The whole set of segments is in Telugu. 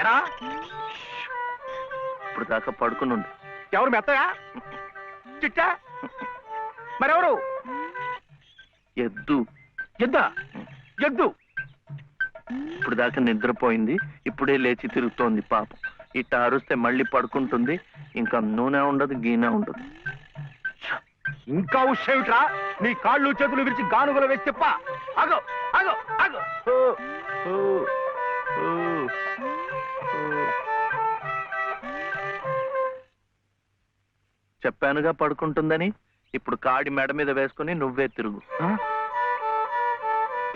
ఎరా ఇప్పుడు దాకా పడుకునుండు. ఎవరు మెత్తయా చిట్టా మరెవరు? ఎద్దు. ఎద్దా? ఎద్దు ఇప్పుడు దాకా నిద్రపోయింది, ఇప్పుడే లేచి తిరుగుతోంది పాపం. ఇట్ట అరుస్తే మళ్ళీ పడుకుంటుంది, ఇంకా నూనె ఉండదు గీనె ఉండదు. ఇంకా ఉషేమిట్రా? నీ కాళ్ళు చేతులు విరిచి గానుగలు వేసి చెప్ప. ఆగో ఆగో ఆగో. చెప్పానుగా పడుకుంటుందని. ఇప్పుడు కాడి మెడ మీద వేసుకుని నువ్వే తిరుగు.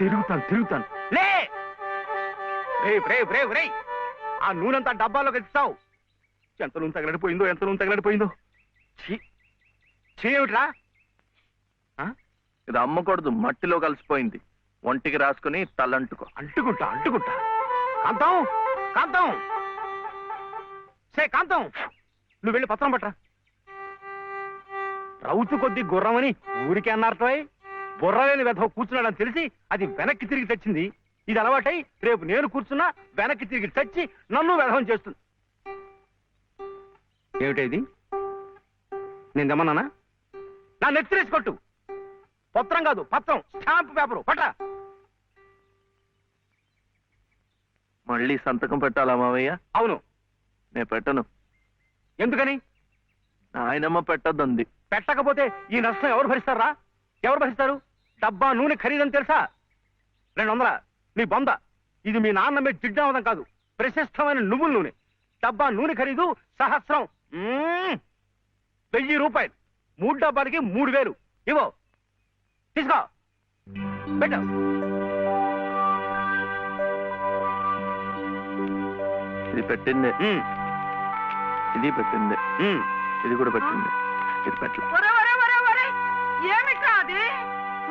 తిరుగుతాను. లే రే ఆ నూనెంతా డబ్బాలో ఇస్తావు. ఎంత నూనె తగలడిపోయిందో. ఏమిట్రా? ఇది అమ్మకూడదు, మట్టిలో కలిసిపోయింది. ఒంటికి రాసుకుని తలంటుకో. అంటుకుంటా. కాంతం కాంతం, నువ్వు వెళ్ళి పత్రం పట్టరా. రౌతు కొద్ది గుర్రమని ఊరికే అన్నారటోయ్. బుర్రలేని వెధవ కూర్చున్నాడని తెలిసి అది వెనక్కి తిరిగి తెచ్చింది. ఇది అలవాటై రేపు నేను కూర్చున్నా వెనక్కి తిరిగి తెచ్చి నన్ను వెధవం చేస్తుంది. ఏమిటది? నేను తెమ్మన్నానా? నా నెత్తిరేసి కొట్టు. పత్రం కాదు, పత్రం, స్టాంప్ పేపరు పట్ట. మళ్ళీ సంతకం పెట్టాలా మావయ్య? అవును. నేను పెట్టను. ఎందుకని? ఆయనమ్మ పెట్టద్దంది. పెట్టకపోతే ఈ నష్టం ఎవరు భరిస్తారా? ఎవరు భరిస్తారు? డబ్బా నూనె ఖరీదని తెలుసా? 200. నీ బొంద. ఇది మీ నాన్న మీద జిడ్డావదం కాదు, ప్రశస్తమైన నువ్వుల నూనె. డబ్బా నూనె ఖరీదు 1000. 1000 రూపాయలు. 3 డబ్బాలకి 3000. ఇవో తీసుకో, పెట్టు. ఇది పెట్టిందే, ఇది పెట్టిందే, ఇది కూడా పెట్టింది. ఇది పెట్టు. ఏమిటా అది?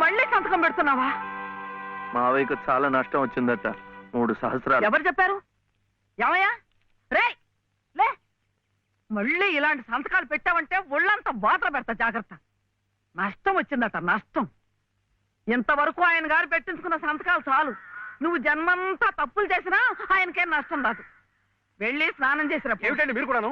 మళ్ళీ సంతకం పెడుతున్నావా? మావయ్యకు చాలా నష్టం వచ్చిందట, 3 సహస్రాలు. ఎవరు చెప్పారు? ఏమయ్యా రే లే, మళ్ళీ ఇలాంటి సంతకాలు పెట్టావంటే ఒళ్ళంతా బాధలు పెడతా, జాగ్రత్త. నష్టం వచ్చిందట, నష్టం. ఇంతవరకు ఆయన గారు పెట్టించుకున్న సంతకాలు చాలు. నువ్వు జన్మంతా తప్పులు చేసినా ఆయనకేం నష్టం రాదు. వెళ్ళి స్నానం చేసినప్పుడు. ఏమిటండి మీరు కూడాను?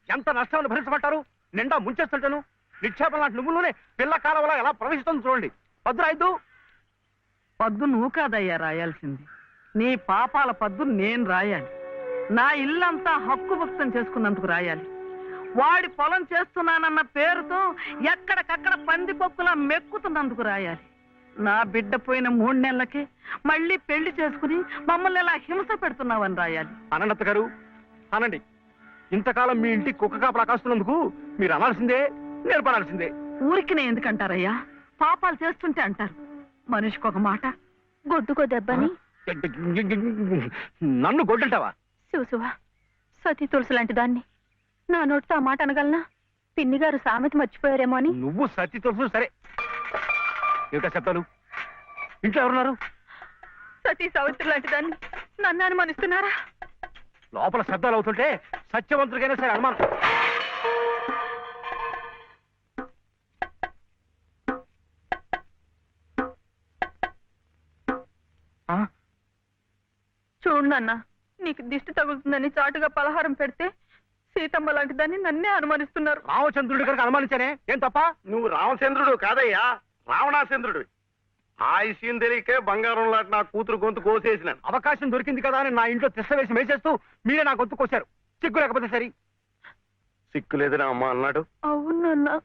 ఎంత నష్టాన్ని భరించమంటారు? నిండా ముంచేస్తుంటాను. నిక్షేపం లాంటి నువ్వులోనే పిల్ల కాలంలో ఎలా ప్రవేశిస్తుంది చూడండి. పద్దు రాయద్దు. పద్దు నువ్వు కాదయ్యా రాయాల్సింది, నీ పాపాల పద్దు నేను రాయాలి. నా ఇల్లంతా హక్కు భక్తం చేసుకున్నందుకు రాయాలి. వాడి పొలం చేస్తున్నానన్న పేరుతో ఎక్కడికక్కడ పందికొక్కులా మెక్కుతున్నందుకు రాయాలి. నా బిడ్డ పోయిన 3 నెలలకే మళ్ళీ పెళ్లి చేసుకుని మమ్మల్ని ఎలా హింస పెడుతున్నావని రాయాలి. అనంత గారు అనండి. ఇంతకాలం మీ ఇంటి కుక్క కాపలా కాస్తున్నందుకు మీరు అనాల్సిందే, నేర్పడాల్సిందే. ఊరికి నేను ఎందుకంటారయ్యా? పాపాలు చేస్తుంటే అంటారు. మనిషికి ఒక మాట. గొడ్డుకో దెబ్బని నన్ను గొడ్డంటావా? శివశివా, సతీ తులసి లాంటి దాన్ని నా నోటితో ఆ మాట అనగలనా? పిన్ని గారు సామెత మర్చిపోయారేమో అని. నువ్వు సతీ తులసి సరే. ఏమిటా శబ్దాలు? ఇంట్లో ఎవరున్నారు? సతీ సావిత్రి లాంటి దాన్ని నన్ను అనుమానిస్తున్నారా? లోపల శబ్దాలు అవుతుంటే సత్యవంతుడికైనా సరే అనుమానం. చూడు నాన్న, నీకు దిష్టి తగులుతుందని చాటుగా పలహారం పెడితే సీతమ్మ లాంటి దాన్ని నన్నే అనుమానిస్తున్నారు. రామచంద్రుడి కనుక అనుమానించానే, ఏం తప్ప? నువ్వు రామచంద్రుడు కాదయ్యా, రావణాచంద్రుడు. ఆ విషయం తెలియకే బంగారం లాంటి నా కూతురు గొంతు కోసేసినాను. అవకాశం దొరికింది కదా అని నా ఇంట్లో తిష్ట వేసి మేసేస్తూ మీరే నా గొంతు కోశారు. సిగ్గు లేకపోతే సరి. సిక్కు లేదని అమ్మ అన్నాడు. అవునన్నా,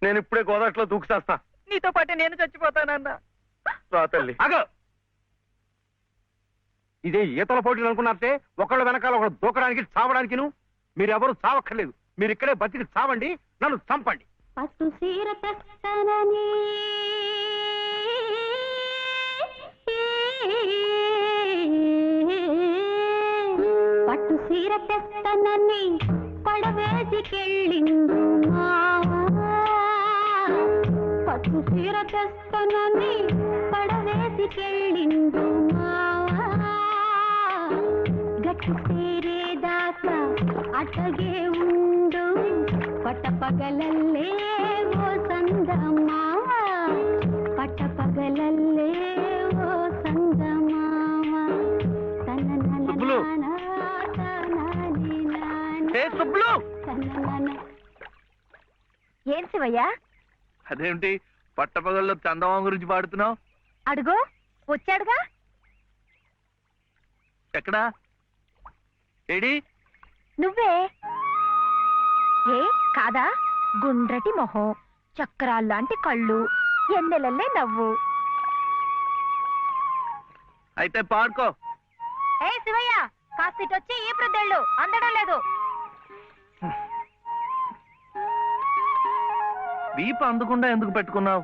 నేను ఇప్పుడే గోదాట్లో దూకుసేస్తా. నీతో పాటే నేను చచ్చిపోతానన్నా. రా తల్లి. అగో, ఇదే ఈతల పోటీలు అనుకున్నారంటే ఒకళ్ళ వెనకాల ఒకళ్ళు దూకడానికి చావడానికి. మీరెవరు చావక్కర్లేదు, మీరు ఇక్కడే బతికి చావండి, నన్ను చంపండి. పట్టు సీర తెస్తానని పట్టు సీర తెస్తానని పడవేసికెళ్ళిండు మావా. పట్టు సీర తెస్తానని పడవేసికెళ్ళిండు మావా. గట్టి సేరేదాకా అటగే ఉండు పట్టపగలల్లే ఓ సందమావ. పట్టపగలల్లే ఓ సందమావ. తన సుబ్బులు ఏం శివయ్య అదేమిటి పట్టపగల్లో చందమామ గురించి పాడుతున్నావు? అడుగో వచ్చాడుగా. ఎక్కడా? ఏడి? నువ్వే ఏ కాదా? గుండ్రటి మొహం, చక్రాల్లాంటి కళ్ళు, ఎన్నెలల్లే నవ్వు. అయితే పాడుకో. ఏ శివయ్య కాస్త ఇటొచ్చి ఈ ప్రద్దెళ్ళు అందడం లేదు. వీపు అందకుండా ఎందుకు పెట్టుకున్నావు?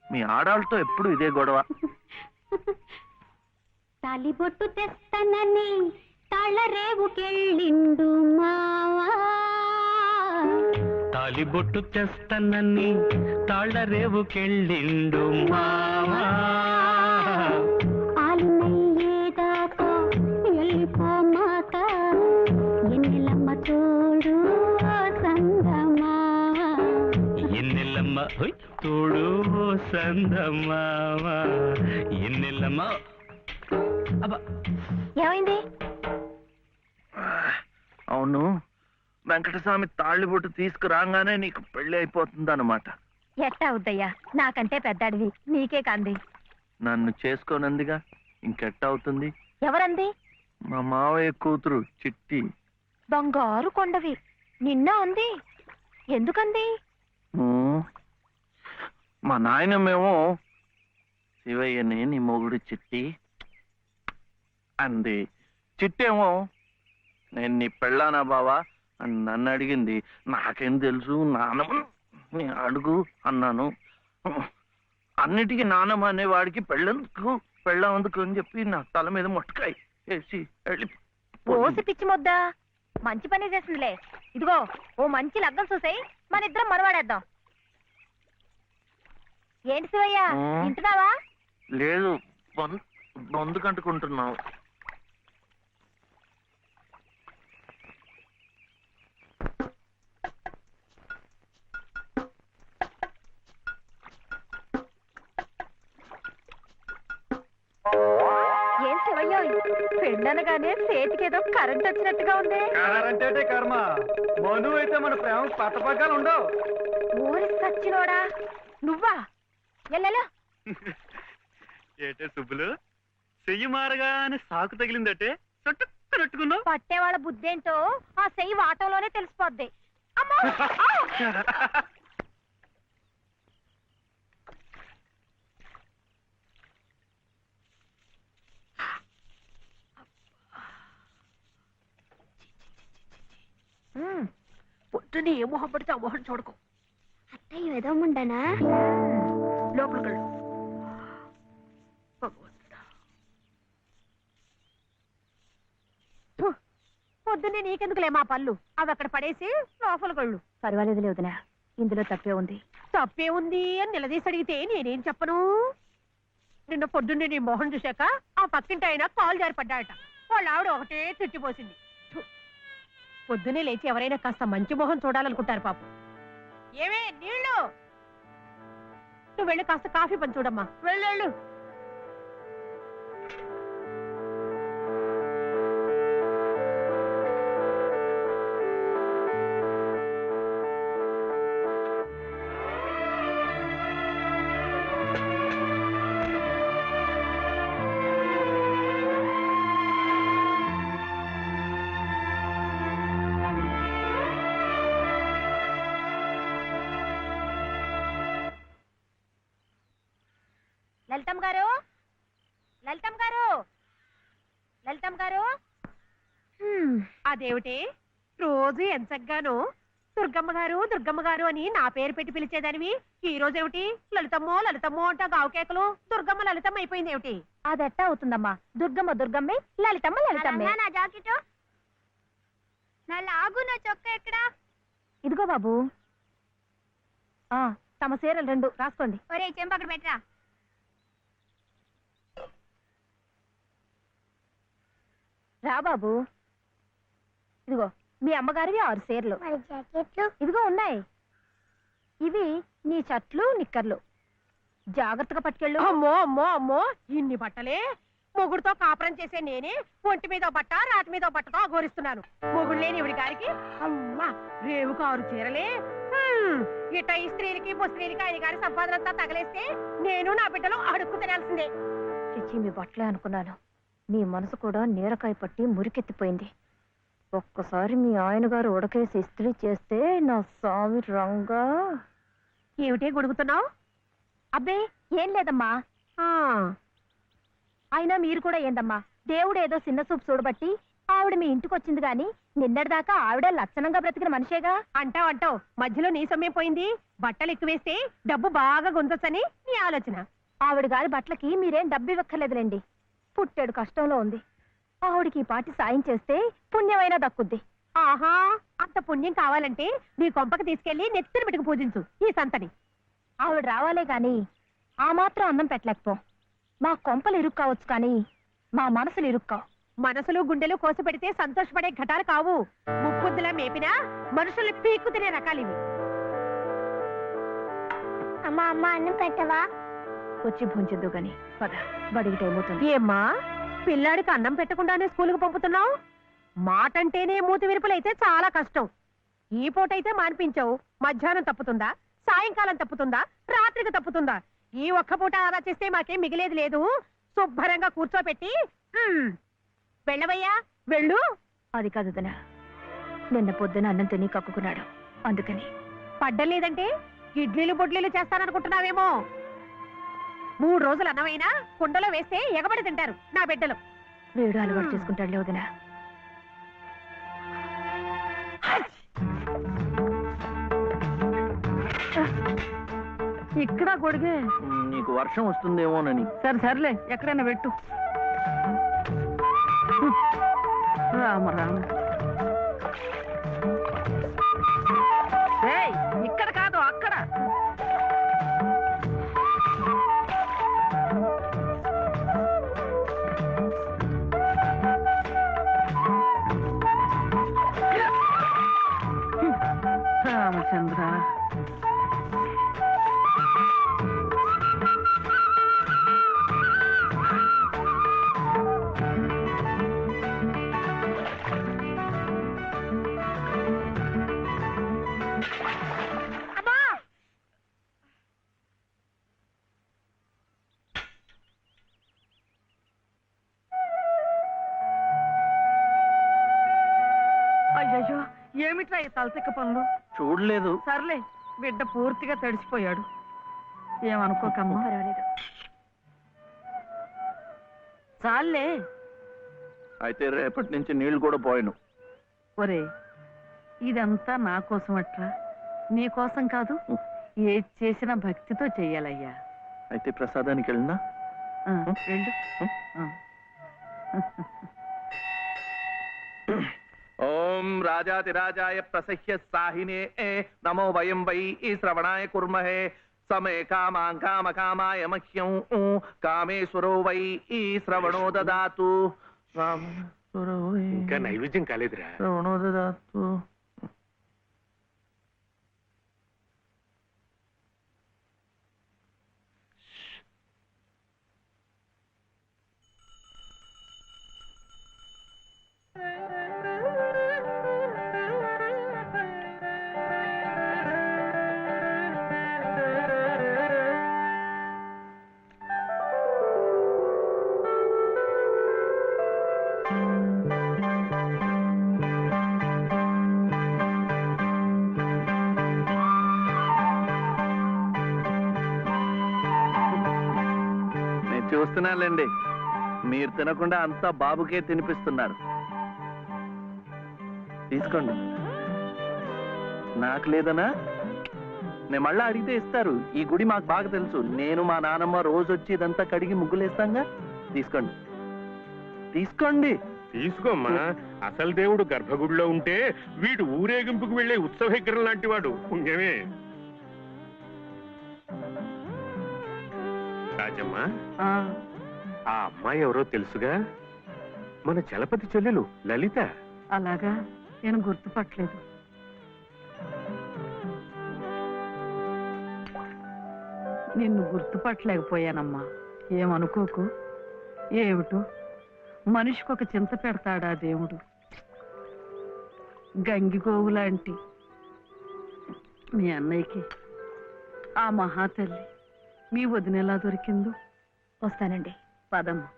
మీ ఆడాళ్ళతో ఎప్పుడు ఇదే గొడవ. తాలిబొట్టు తెస్తానని తాళరేవుకెళ్ళిండు మావా. తాలిబొట్టు తెస్తానని తాళరేవుకెళ్ళిండు మావా. ఆలునయ్యేదాకా వెళ్ళిపోమాక ఎన్నెలమ్మ తోడు సంగమా. ఎన్నెల్లమ్మ తోడు సందమావా. ఎన్నెల్లమ్మ. అబ్బా ఏమైంది? అవును, వెంకటస్వామి తాళ్ళిబొట్టు తీసుకురాగానే నీకు పెళ్లి అయిపోతుంది అనమాట. ఎట్టా అవుద్దయ్యా, నాకంటే పెద్దాడివి, నీకే కాంది. నన్ను చేసుకోనందిగా, ఇంకెట్ట అవుతుంది? ఎవరంది? మా మావయ్య కూతురు చిట్టి. బంగారు కొండవి, నిన్న అంది. ఎందుకంది? మా నాయనమేమో శివయ్యని నీ మొగుడు చిట్టి అంది. చిట్టేమో నేను నీ పెళ్ళానా బావా అని నన్ను అడిగింది. నాకేం తెలుసు, నానమ్మ అడుగు అన్నాను. అన్నిటికీ నానమ్మ అనేవాడికి పెళ్ళెందుకు పెళ్ళందుకు అని చెప్పి నా తల మీద మొట్టకాయ వేసి వెళ్ళి ఓసి పిచ్చి మొద్దా, మంచి పని చేసిందిలే. ఇదిగో ఓ మంచి లగ్గం చూసాయి, మన ఇద్దరం మరవాడేద్దాం. ఏంటి శివయ్య వింటున్నావా? లేదు, బొందు కంటుకుంటున్నావు. ఏం శివయ్య పెళ్ళనగానే చేతికేదో కరెంట్ వచ్చినట్టుగా ఉంది. అంటే కర్మ, మను అయితే మన ప్రేమ పట్టపగ్గాలు ఉండవు. ఊరి సచ్చినోడా నువ్వా? ఎల్లెలా ఏటే సుబ్బులు, చెయ్యి మారగానే సాకు తగిలిందటే చుట్టుకున్నట్టుకున్నావు. పట్టేవాళ్ళ బుద్ధేంటో ఆ చెయ్యి వాటంలోనే తెలిసిపోద్ది. అమ్మో! పొద్దునే ఏ మొహం పడితే ఆ మొహం చూడకు. అత్తయ్య ఏదో ఉండనా? లోపలికి పొద్దున్నే నీకెందుకులే మా పళ్ళు, అవి అక్కడ పడేసి లోపలికి వెళ్ళు. పర్వాలేదులే వదినా, ఇందులో తప్పే ఉంది. తప్పే ఉంది అని నిలదీసి అడిగితే నేనేం చెప్పను? నిన్న పొద్దున్నే నీ మొహం చూశాక ఆ పక్కింటి ఆయన కాలు జారి పడ్డాడట. వాళ్ళ ఆవిడ ఒకటే తిట్టిపోసింది. పొద్దున్నే లేచి ఎవరైనా కాస్త మంచి మొహం చూడాలనుకుంటారు పాపం. ఏమే నీళ్ళు, నువ్వు వెళ్ళి కాస్త కాఫీ పని చూడమ్మా. వెళ్ళు. లలితమ్మ గారు, లలితమ్మ గారు, లలితమ్మ గారు. అదేమిటి రోజు ఎంచగ్గాను దుర్గమ్మ గారు దుర్గమ్మ గారు అని నా పేరు పెట్టి పిలిచేదానివి, ఈ రోజు ఏమిటి లలితమ్మో లలితమ్మో అంటా గావుకేకలు దుర్గమ్మ లలితమ్మ అయిపోయింది ఏమిటి? అదెట్టా అవుతుందమ్మా, దుర్గమ్మ దుర్గమ్మే, లలితమ్మ లలితమ్మే. నా జాకెట్, నా లాగు, నా చొక్కా ఎక్కడా? ఇదిగో బాబు, తమ చీరలు 2 రాసుకోండి. ఒరే చెంప అక్కడ పెట్టరా. రా బాబు, ఇదిగో మీ అమ్మగారివి 6 చీరలు. జాకెట్లు ఇదిగో ఉన్నాయి. ఇవి నీ చట్లు నిక్కర్లు, జాగ్రత్తగా పట్టుకెళ్ళు. అమ్మో అమ్మో అమ్మో, ఇన్ని బట్టలే? మొగుడుతో కాపురం చేసే నేనే ఒంటి మీద బట్ట రాటి మీద బట్టతో అఘోరిస్తున్నాను. మొగుడు లేని ఇవిడి గారికి అమ్మా రేవు కారు చీరలే. ఇట ఈ స్త్రీలకి ముస్త్రీలకి ఆయన గారి సంపాదన అంతా తగలేస్తే నేను నా బిడ్డలు అడుక్కు తినాల్సిందే. చిచ్చి మీ బట్టలే అనుకున్నాను. నీ మనసు కూడా నీరకాయ పట్టి మురికెత్తిపోయింది. ఒక్కసారి మీ ఆయన గారు ఉడకేసి ఇస్త్రీ చేస్తే నా సామి రంగా. ఏమిటే గొడుగుతున్నావు? అబ్బే ఏం లేదమ్మా. అయినా మీరు కూడా ఏందమ్మా, దేవుడు ఏదో చిన్న చూపు చూడబట్టి ఆవిడ మీ ఇంటికి వచ్చింది గాని నిన్నటిదాకా ఆవిడ లక్షణంగా బ్రతికిన మనిషేగా. అంటావు మధ్యలో నీ సమయం పోయింది. బట్టలు ఎక్కువేస్తే డబ్బు బాగా గుంజొచ్చని నీ ఆలోచన. ఆవిడ గారి బట్టలకి మీరేం డబ్బు ఇవ్వక్కర్లేదులేండి. పుట్టెడు కష్టంలో ఉంది. ఆవిడికి ఈ పాటి సాయం చేస్తే పుణ్యమైనా దక్కుద్ది. ఆహా, అంత పుణ్యం కావాలంటే నీ కొంపకి తీసుకెళ్లి నెత్తిన పెట్టుకు పూజించు ఈ సంతని. ఆవిడ రావాలే గాని ఆ మాత్రం అన్నం పెట్టలేకపో. మా కొంపలు ఇరుక్కు కావచ్చు కానీ మా మనసులు ఇరుక్కావు. మనసులు గుండెలు కోసి పెడితే సంతోషపడే ఘటాలు కావు. ముప్పుద్దులా మేపినా మనుషుల్ని పీక్కు తినే రకాలివి. అమ్మా అమ్మ అన్నం పెట్టవా? వచ్చి భుంచొద్దు గాని పద, బడికి టైం అవుతుంది. ఏమ్మా పిల్లాడికి అన్నం పెట్టకుండానే స్కూలుకు పంపుతున్నావు? మాటంటేనే మూతి విరుపులైతే చాలా కష్టం. ఈ పూటైతే మానిపించావు, మధ్యాహ్నం తప్పుతుందా, సాయంకాలం తప్పుతుందా, రాత్రికి తప్పుతుందా? ఈ ఒక్క పూట ఆదా చేస్తే మాకేం మిగిలేదు లేదు. శుభ్రంగా కూర్చోపెట్టి వెళ్ళవయ్యా వెళ్ళు. అది కాదు వదినా, నిన్న పొద్దున అన్నం తిని కక్కుకున్నాడు, అందుకని. పడ్డం లేదంటే ఇడ్లీలు బొడ్లీలు చేస్తాననుకుంటున్నావేమో. 3 రోజులు అన్నమైనా కుండలో వేస్తే ఎగబడి తింటారు నా బిడ్డలు. వీడు అలవాటు చేసుకుంటాడులే వదినా. ఇక్కడ గొడిగే. నీకు వర్షం వస్తుందేమోనని. సర్లే ఎక్కడైనా పెట్టు. రామ రామ. ఇక్కడ కాదు అక్కడ. రామచంద్ర, అయ్యయ్యో ఏమిట్రా ఈ తలతిక్క పనులు? చూడలేదు. సర్లే, బిడ్డ పూర్తిగా తడిసిపోయాడు. ఏమనుకోకమ్మా. పర్వాలేదు. చాలే. అయితే రేపటి నుంచి నీళ్లు కూడా పోయాను. ఒరే, ఇదంతా నా కోసం అట్రా, నీ కోసం కాదు. ఏది చేసినా భక్తితో చెయ్యాలయ్యా. అయితే ప్రసాదానికి వెళ్ళినా వెళ్ళు. ఓం రాజాతిరాజాయ ప్రసహ్య సాహినే నమో వయం వై శ్రవణాయ కుర్మహే సమే కామాం కామకామాయ మహ్యం కామేశ్వరో వై శ్రవణో దదాతు. ఇంకా నైవేద్యం కాలేదురా. శ్రవణో దదాతు. చూస్తున్నానులేండి, మీరు తినకుండా అంతా బాబుకే తినిపిస్తున్నారు. తీసుకోండి. నాకు లేదనా? నేను మళ్ళా అడిగితే ఇస్తారు. ఈ గుడి మాకు బాగా తెలుసు. నేను మా నానమ్మ రోజు వచ్చి ఇదంతా కడిగి ముగ్గులేస్తాంగా. తీసుకోండి తీసుకోండి. తీసుకోమ్మా. అసలు దేవుడు గర్భగుడిలో ఉంటే వీడు ఊరేగింపుకు వెళ్లే ఉత్సవ విగ్రహం లాంటి వాడు. పుణ్యమే. రాజమ్మ, ఆ అమ్మాయి ఎవరో తెలుసుగా? మన చలపతి చెల్లెలు లలిత. అలాగా, నేను గుర్తుపట్టలేదు. నిన్ను గుర్తుపట్టలేకపోయానమ్మా, ఏమనుకోకు. ఏమిటో మనిషికొక చింత పెడతాడా దేవుడు. గంగిగోవు లాంటి మీ అన్నయ్యకి ఆ మహాతల్లి మీ వదినెలా దొరికిందో. వస్తానండి. పదమ్మా.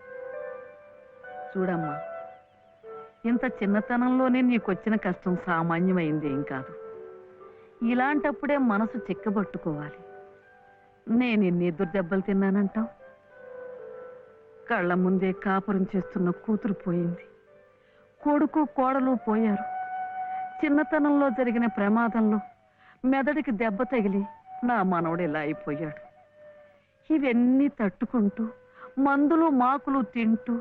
చూడమ్మా, ఇంత చిన్నతనంలోనే నీకొచ్చిన కష్టం సామాన్యమైంది ఏం కాదు. ఇలాంటప్పుడే మనసు చిక్కబట్టుకోవాలి. నేను ఎన్ని ఎదురు దెబ్బలు తిన్నానంటావు? కళ్ళ ముందే కాపురం చేస్తున్న కూతురు పోయింది, కొడుకు కోడలు పోయారు. చిన్నతనంలో జరిగిన ప్రమాదంలో మెదడికి దెబ్బ తగిలి నా మనవడు ఇలా అయిపోయాడు. ఇవన్నీ తట్టుకుంటూ మందులు మాకులు తింటూ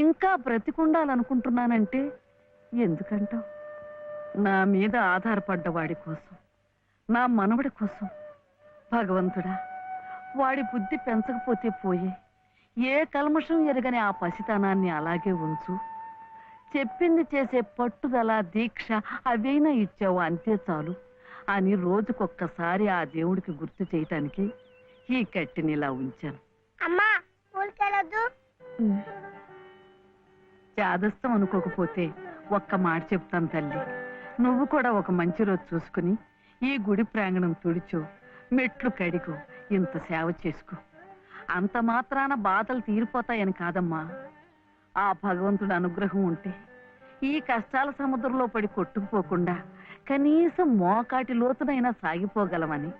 ఇంకా బ్రతికుండాలనుకుంటున్నానంటే ఎందుకంటావు? నా మీద ఆధారపడ్డ వాడి కోసం, నా మనవడి కోసం. భగవంతుడా, వాడి బుద్ధి పెంచకపోతే పోయే, ఏ కల్మషం ఎరగని ఆ పసితనాన్ని అలాగే ఉంచు. చెప్పింది చేసే పట్టుదల, దీక్ష అవైనా ఇచ్చావు, అంతే చాలు అని రోజుకొక్కసారి ఆ దేవుడికి గుర్తు చేయటానికి ఈ కట్టిని ఇలా ఉంచాను. ఉమ్. చాదస్తం అనుకోకపోతే ఒక్క మాట చెప్తాను తల్లి. నువ్వు కూడా ఒక మంచి రోజు చూసుకుని ఈ గుడి ప్రాంగణం తుడిచో, మెట్లు కడిగో, ఇంత సేవ చేసుకో. అంత మాత్రాన బాధలు తీరిపోతాయని కాదమ్మా. ఆ భగవంతుడి అనుగ్రహం ఉంటే ఈ కష్టాల సముద్రంలో పడి కొట్టుకుపోకుండా కనీసం మోకాటి లోతునైనా సాగిపోగలమని.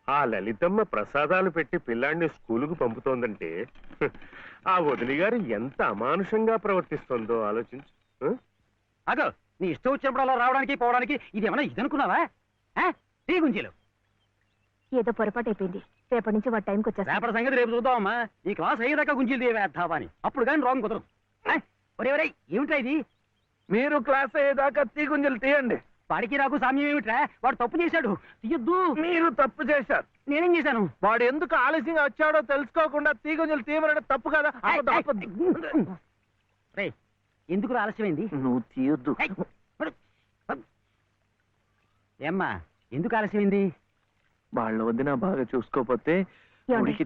ఆ లలితమ్మ ప్రసాదాలు పెట్టి పిల్లాడిని స్కూలుకు పంపుతోందంటే ఆ వదిలి గారు ఎంత అమానుషంగా ప్రవర్తిస్తుందో ఆలోచించు. అదో నీ ఇష్టం వచ్చినప్పుడు అలా రావడానికి పోవడానికి ఇది ఏమన్నా ఇదనుకున్నావా? టీ గుంజీలు ఏదో పొరపాటు అయిపోయింది. రేపటి నుంచి వాడి టైంకి వచ్చేస్తా. రేపటి సంగతి రేపు చూద్దామమ్మా. ఈ క్లాస్ అయ్యేదాకా గుంజీలు తీవేద్దావా అని, అప్పుడు కానీ రాంగ్ కుదరదు. ఒరే ఒరే, ఏమిటా ఇది? మీరు క్లాస్ అయ్యేదాకా తీగుంజలు తీయండి. వాడికి నాకు సామ్యం ఏమిట్రా? వాడు తప్పు చేశాడు, తీయొద్దు. మీరు తప్పు చేశారు. నేనేం చేశాను? వాడు ఎందుకు ఆలస్యంగా వచ్చాడో తెలుసుకోకుండా తీగుంజలు తీయమనడం తప్పు కదా. రే, ఎందుకు ఆలస్యమైంది? నువ్వు తీయొద్దు. ఏమ్మా, ఎందుకు ఆలస్యమైంది? వాళ్ళ వదిన బాగా చూసుకోపోతే గుడికి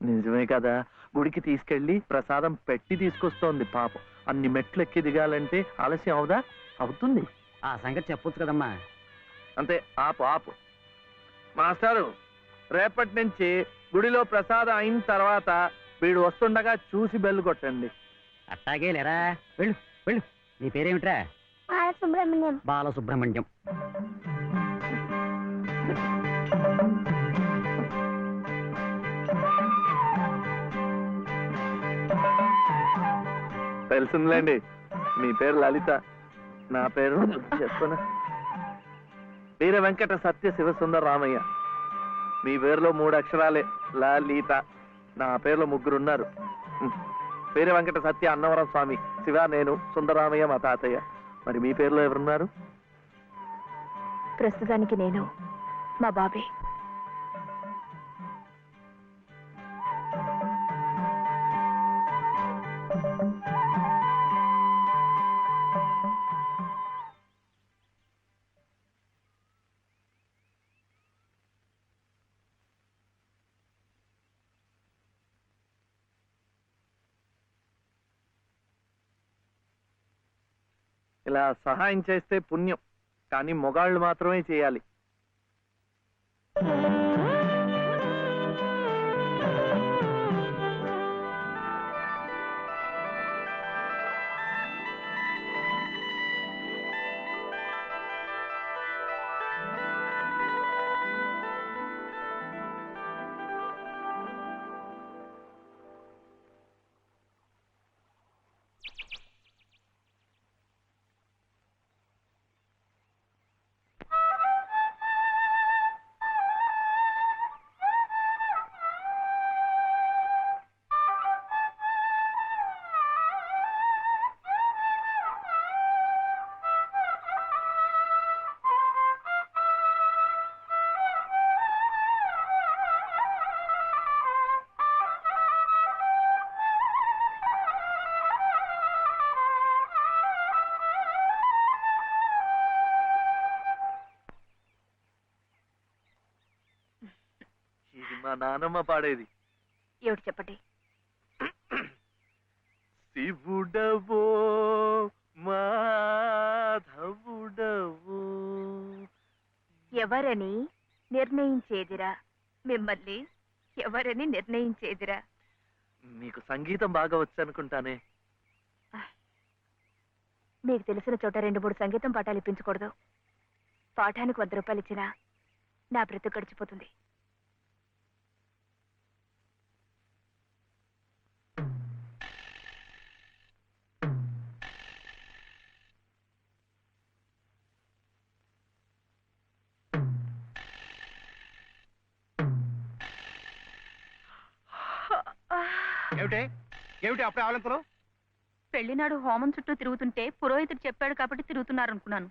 నిజమే కదా, గుడికి తీసుకెళ్లి ప్రసాదం పెట్టి తీసుకొస్తోంది పాపం. అన్ని మెట్లు ఎక్కి దిగాలంటే ఆలస్యం అవుదా? అవుతుంది. ఆ సంగతి చెప్పొచ్చు కదమ్మా. అంతే, ఆపు ఆపు. మాస్టారు, రేపటి నుంచి గుడిలో ప్రసాదం అయిన తర్వాత వీడు వస్తుండగా చూసి బెల్లు కొట్టండి. అట్టాగే లేరా, వెళ్ళు వెళ్ళు. నీ పేరేమిట్రా? బాలసుబ్రహ్మణ్యం. బాలసుబ్రహ్మణ్యం. తెలిసిందిలేండి, మీ పేరు లలిత, నా పేరు చెప్పున వీర వెంకట సత్య శివసుందర రామయ్య. మీ పేరులో 3 అక్షరాలే, లలిత. నా పేరులో 3 ఉన్నారు. వీర వెంకట సత్య అన్నవరం స్వామి, శివ నేను, సుందరరామయ్య మా తాతయ్య. మరి మీ పేరులో ఎవరున్నారు? ప్రస్తుతానికి నేను, మా బాబే. ఇలా సహాయం చేస్తే పుణ్యం, కానీ మొగాళ్ళు మాత్రమే చేయాలి. ఇది మా నానమ్మ పాడేది. ఏమిటి చెప్పండి. శివుడవో మాధవుడవో. ఎవరని నిర్ణయించేదిరా? మిమ్మల్ని ఎవరని నిర్ణయించేదిరా? మీకు సంగీతం బాగా వచ్చనుకుంటానే. మీకు తెలిసిన చోట 2-3 సంగీతం పాఠాలు ఇప్పించకూడదు. పాఠానికి 100 రూపాయలు ఇచ్చినా నా బ్రతుకు గడిచిపోతుంది. ఏమిటి ఏమిటి అప్పుడే ఆవలింతలు? పెళ్లినాడు హోమం చుట్టూ తిరుగుతుంటే పురోహితుడు చెప్పాడు కాబట్టి తిరుగుతున్నారనుకున్నాను.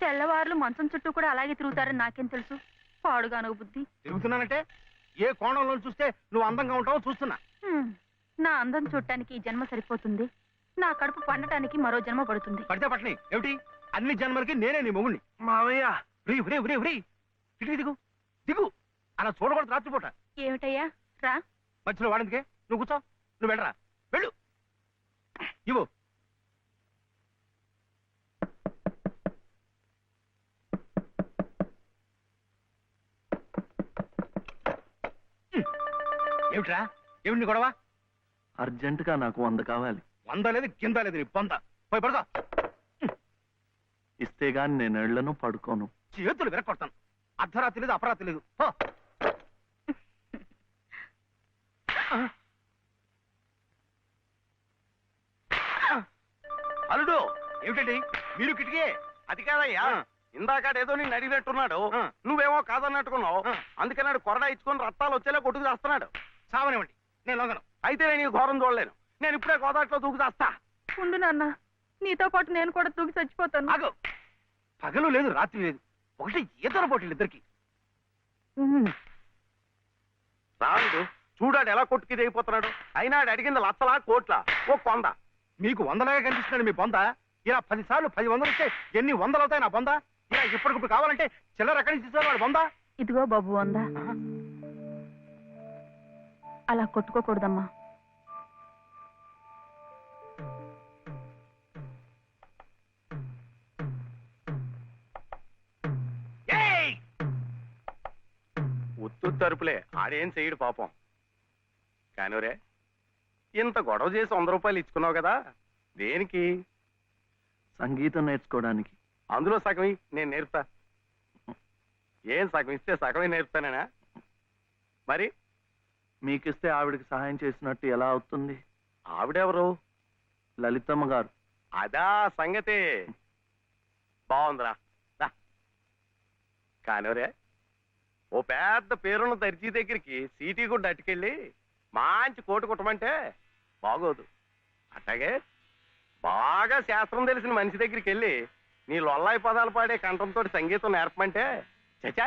తెల్లవారులు మంచం చుట్టూ కూడా అలాగే తిరుగుతారని నాకేం తెలుసు? పాడుగాను బుద్ధి. తిరుగుతున్నానంటే ఏ కోణంలో చూస్తే నువ్వు అందంగా ఉంటావో చూస్తున్నా. నా అందం చూడటానికి ఈ జన్మ సరిపోతుంది. నా కడుపు పండటానికి మరో జన్మ పడుతుంది. పడితే పట్టని ఏమిటి? అన్ని జన్మలకి నేనే నీ మొగుణ్ణి. మావయ్య ఇటు దిగు దిగు. అలా చూడకూడదు రాత్రిపూట. ఏమిటయ్యా రా. మధ్యలో వాడిందికే నువ్వు కూర్చో. నువ్వు వెళ్ళరా, వెళ్ళు. ఇవ్వు. ఏమిట్రా? ఏమిటి గొడవ? అర్జెంటుగా నాకు 100 కావాలి. 100 లేదు కింద లేదు నీ పొంద. పోయి పడుకో. ఇస్తే గాని నేను ఎళ్లను, పడుకోను. చేతులు విరక్కొడతాను. అర్ధరాత్రి లేదు అపరాత్రి లేదు. పో. అల్లుడు, ఏమిటండి మీరు కిటికీ? అది కాదయ్యా, ఇందాకడేదో నేను అడిగినట్టున్నాడు. నువ్వేమో కాదన్నట్టుకున్నావు. అందుకన్నాడు కొరడా ఇచ్చుకొని రక్తాలు వచ్చేలా కొట్టుకు చేస్తున్నాడు. సావనివ్వండి, నేను లొంగను. అయితే నేను ఈ ఘోరం చూడలేను. నేను ఇప్పుడే గోదాట్లో దూకు చేస్తా. ఉండు నాన్న, నీతో పాటు నేను కూడా తూగి చచ్చిపోతాను. ఆగు. పగలు లేదు రాత్రి లేదు, ఒకటి ఈతల పోటీలు ఇద్దరికి. రాడు చూడాడు ఎలా కొట్టుకి దిగిపోతున్నాడు. అయినా ఆడు అడిగింది లచ్చలా కోట్ల ఓ కొంద. మీకు 100లాగా కనిపిస్తున్నాడు మీ బొంద. ఇలా 10 సార్లు 10 వందలు ఇస్తే ఎన్ని 100 అవుతాయి నా బొంద? ఇలా ఇప్పటికిప్పుడు కావాలంటే చిల్లర ఎక్కడి నుంచి ఇస్తారు వాడు బొంద? ఇదిగో బాబు అందా. అలా కొట్టుకోకూడదమ్మా. ఉత్తు తరుపులే, ఆడేం చెయ్యడు పాపం. కానివరే, ఇంత గొడవ చేసి 100 రూపాయలు ఇచ్చుకున్నావు కదా, దేనికి? సంగీతం నేర్చుకోవడానికి. అందులో సగం నేను నేర్పుతా. ఏం సగం ఇస్తే సగమే నేర్పుతానేనా? మరి మీకిస్తే ఆవిడకి సహాయం చేసినట్టు ఎలా అవుతుంది? ఆవిడెవరు? లలితమ్మ గారు. అదా సంగతి. బాగుందిరా. కానివరే, ఓ పెద్ద పేరున్న దర్జీ దగ్గరికి సీటీ కూడా అట్టుకెళ్ళి మంచి కోటు కుట్టమంటే బాగోదు. అట్లాగే బాగా శాస్త్రం తెలిసిన మనిషి దగ్గరికి వెళ్ళి నీ లొల్లాయి పదాలు పాడే కంఠంతో సంగీతం నేర్పమంటే చచా